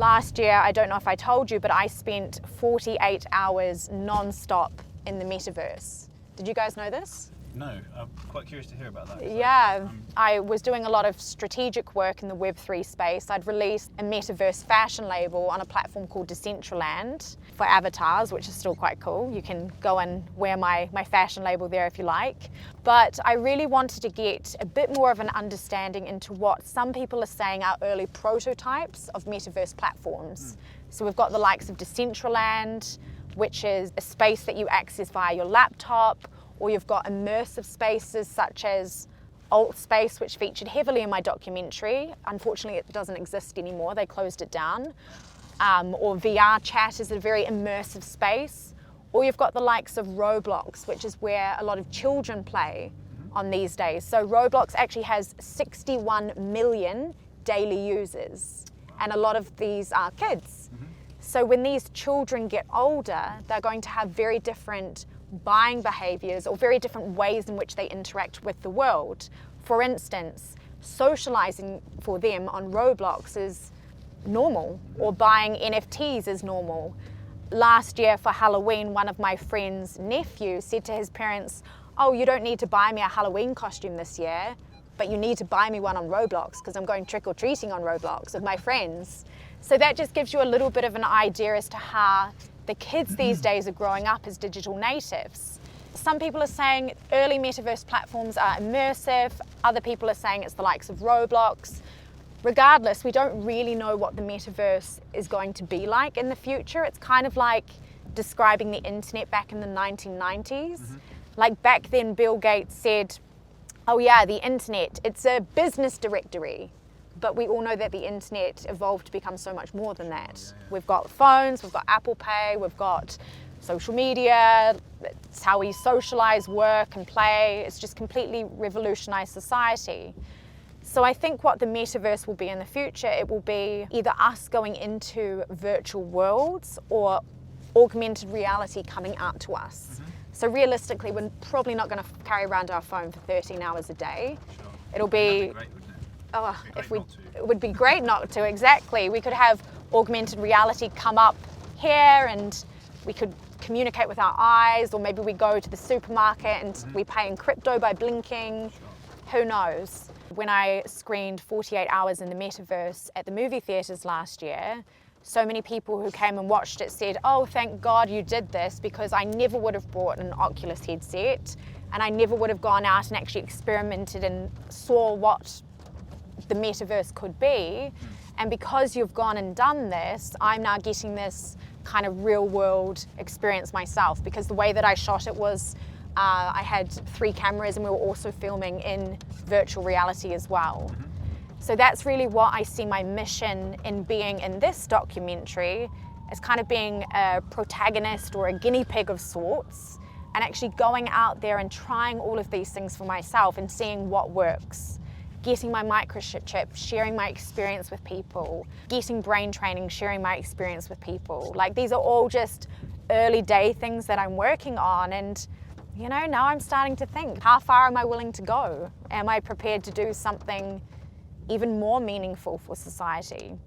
Last year, I don't know if I told you, but I spent 48 hours non-stop in the Metaverse. Did you guys know this? No, I'm quite curious to hear about that. Yeah, I was doing a lot of strategic work in the Web3 space. I'd released a Metaverse fashion label on a platform called Decentraland for avatars, which is still quite cool. You can go and wear my fashion label there if you like. But I really wanted to get a bit more of an understanding into what some people are saying are early prototypes of Metaverse platforms. So we've got the likes of Decentraland, which is a space that you access via your laptop, or you've got immersive spaces such as Alt Space, which featured heavily in my documentary. Unfortunately, it doesn't exist anymore. They closed it down. Or VR Chat is a very immersive space. Or you've got the likes of Roblox, which is where a lot of children play on these days. So Roblox actually has 61 million daily users, and a lot of these are kids. So when these children get older, they're going to have very different buying behaviors or very different ways in which they interact with the world. For instance, socializing for them on Roblox is normal, or buying NFTs is normal. Last year for Halloween, one of my friend's nephews said to his parents, "Oh, you don't need to buy me a Halloween costume this year, but you need to buy me one on Roblox because I'm going trick-or-treating on Roblox with my friends." So that just gives you a little bit of an idea as to how the kids these days are growing up as digital natives. Some people are saying early metaverse platforms are immersive. Other people are saying it's the likes of Roblox. Regardless, we don't really know what the metaverse is going to be like in the future. It's kind of like describing the internet back in the 1990s. Like back then, Bill Gates said, "Oh yeah, the internet, it's a business directory." But we all know that the internet evolved to become so much more than that. We've got phones, we've got Apple Pay, we've got social media. It's how we socialize, work and play. It's just completely revolutionized society. So I think what the metaverse will be in the future, it will be either us going into virtual worlds or augmented reality coming out to us. So realistically, we're probably not going to carry around our phone for 13 hours a day. It'll be, it would be great not to, exactly. We could have augmented reality come up here and we could communicate with our eyes, or maybe we go to the supermarket and we pay in crypto by blinking. Who knows? When I screened 48 hours in the metaverse at the movie theaters last year, so many people who came and watched it said, "Oh, thank God you did this, because I never would have bought an Oculus headset and I never would have gone out and actually experimented and saw what the metaverse could be. And because you've gone and done this, I'm now getting this kind of real world experience myself, because the way that I shot it was I had 3 cameras and we were also filming in virtual reality as well. So that's really what I see my mission in being in this documentary, as kind of being a protagonist or a guinea pig of sorts, and actually going out there and trying all of these things for myself and seeing what works. Getting my microchip, sharing my experience with people, getting brain training, sharing my experience with people. Like, these are all just early day things that I'm working on, and you know, now I'm starting to think, how far am I willing to go? Am I prepared to do something even more meaningful for society?